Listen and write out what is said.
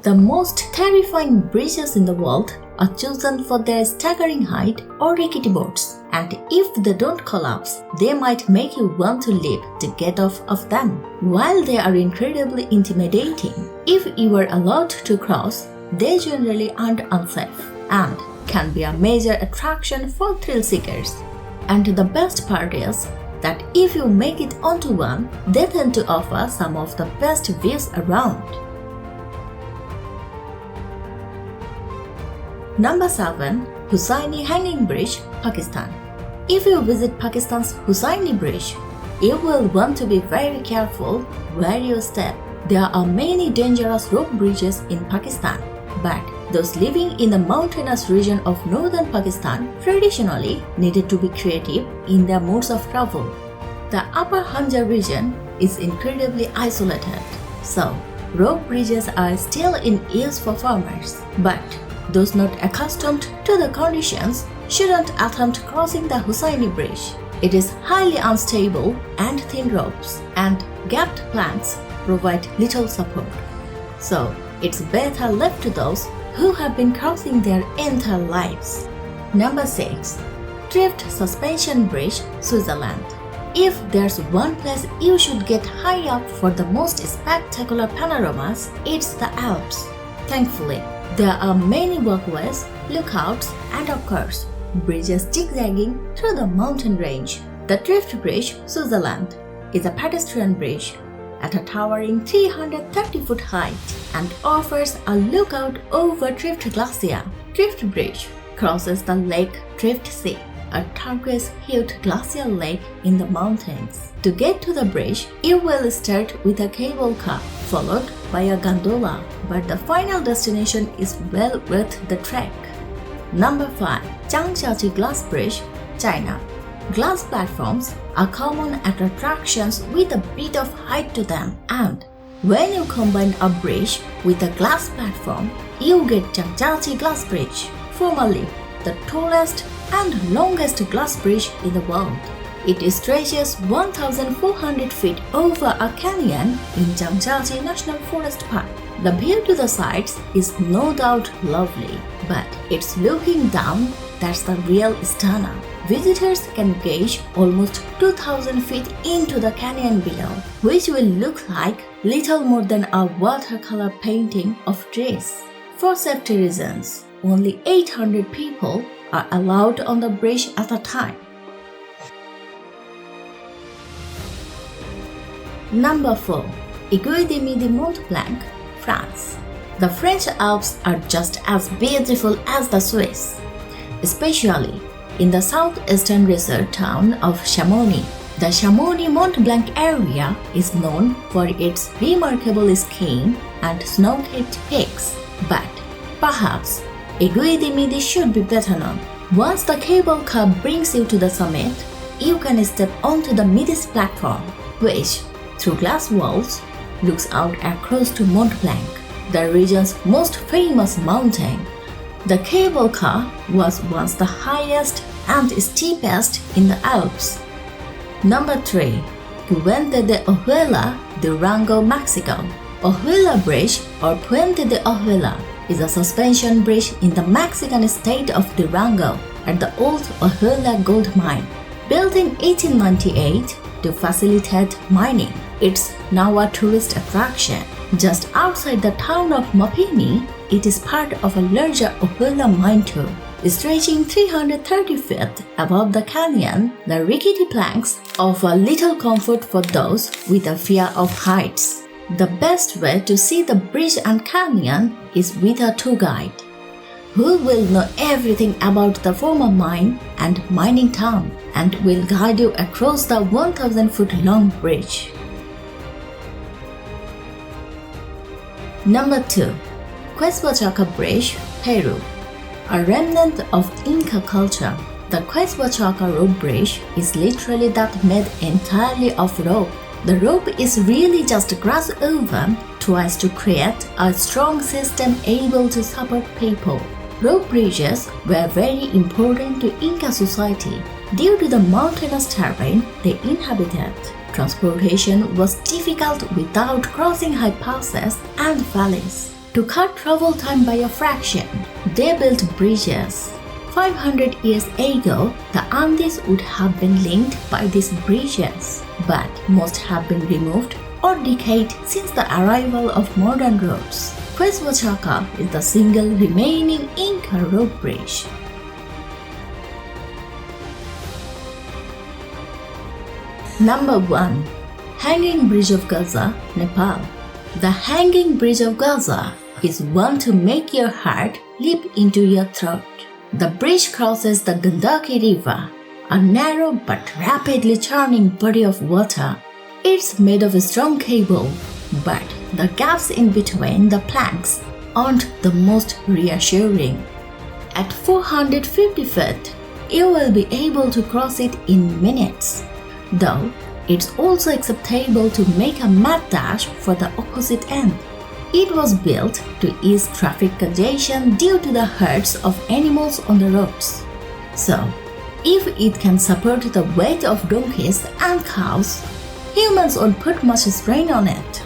The most terrifying bridges in the world are chosen for their staggering height or rickety boards, and if they don't collapse, they might make you want to leap to get off of them. While they are incredibly intimidating, if you are allowed to cross, they generally aren't unsafe and can be a major attraction for thrill seekers. And the best part is that if you make it onto one, they tend to offer some of the best views around. Number 7. Hussaini Hanging Bridge, Pakistan. If you visit Pakistan's Hussaini Bridge, you will want to be very careful where you step. There are many dangerous rope bridges in Pakistan, but those living in the mountainous region of northern Pakistan traditionally needed to be creative in their modes of travel. The upper Hunjar region is incredibly isolated, so rope bridges are still in use for farmers. But those not accustomed to the conditions shouldn't attempt crossing the Hussaini Bridge. It is highly unstable and thin ropes and gapped planks provide little support. So it's better left to those who have been crossing their entire lives. Number 6. Drift Suspension Bridge, Switzerland. If there's one place you should get high up for the most spectacular panoramas, it's the Alps. Thankfully, there are many walkways, lookouts, and of course, bridges zigzagging through the mountain range. The Drift Bridge, Switzerland, is a pedestrian bridge at a towering 330-foot height and offers a lookout over Drift Glacier. Drift Bridge crosses the Lake Drift Sea, a turquoise-hued glacial lake in the mountains. To get to the bridge, you will start with a cable car, followed by a gondola, but the final destination is well worth the trek. Number 5. Zhangjiajie Glass Bridge, China. Glass platforms are common at attractions with a bit of height to them, and when you combine a bridge with a glass platform, you get Zhangjiajie Glass Bridge, formerly the tallest and longest glass bridge in the world. It stretches 1,400 feet over a canyon in Zhangjiajie National Forest Park. The view to the sides is no doubt lovely, but it's looking down that's the real stunner. Visitors can gauge almost 2,000 feet into the canyon below, which will look like little more than a watercolor painting of trees. For safety reasons, only 800 people are allowed on the bridge at a time. Number 4. Aiguille de Mont Blanc, France. The French Alps are just as beautiful as the Swiss, especially in the southeastern resort town of Chamonix. The Chamonix Mont Blanc area is known for its remarkable skiing and snow-capped peaks, but perhaps Aiguille de Midi should be better known. Once the cable car brings you to the summit, you can step onto the Midis platform, which, through glass walls, looks out across to Mont Blanc, the region's most famous mountain. The cable car was once the highest and steepest in the Alps. Number 3. Puente de Ojuela, Durango, Mexico. Ojuela Bridge or Puente de Ojuela is a suspension bridge in the Mexican state of Durango at the old Ojuela gold mine. Built in 1898 to facilitate mining, it's now a tourist attraction. Just outside the town of Mapimi, it is part of a larger Ojuela mine tour. Stretching 330 feet above the canyon, the rickety planks offer little comfort for those with a fear of heights. The best way to see the bridge and canyon is with a tour guide, who will know everything about the former mine and mining town and will guide you across the 1,000-foot-long bridge. Number 2. Quesochaca Bridge, Peru. A remnant of Inca culture, the Quesochaca rope bridge is literally that made entirely of rope. The rope is really just grass over twice to create a strong system able to support people. Rope bridges were very important to Inca society due to the mountainous terrain they inhabited. Transportation was difficult without crossing high passes and valleys. To cut travel time by a fraction, they built bridges. 500 years ago, the Andes would have been linked by these bridges, but most have been removed or decayed since the arrival of modern roads. Quesochaca is the single remaining Inca road bridge. Number 1. Hanging Bridge of Gaza, Nepal. The Hanging Bridge of Gaza is one to make your heart leap into your throat. The bridge crosses the Gandaki River, a narrow but rapidly churning body of water. It's made of a strong cable, but the gaps in between the planks aren't the most reassuring. At 450 feet, you will be able to cross it in minutes, though it's also acceptable to make a mad dash for the opposite end. It was built to ease traffic congestion due to the herds of animals on the roads. So, if it can support the weight of donkeys and cows, humans won't put much strain on it.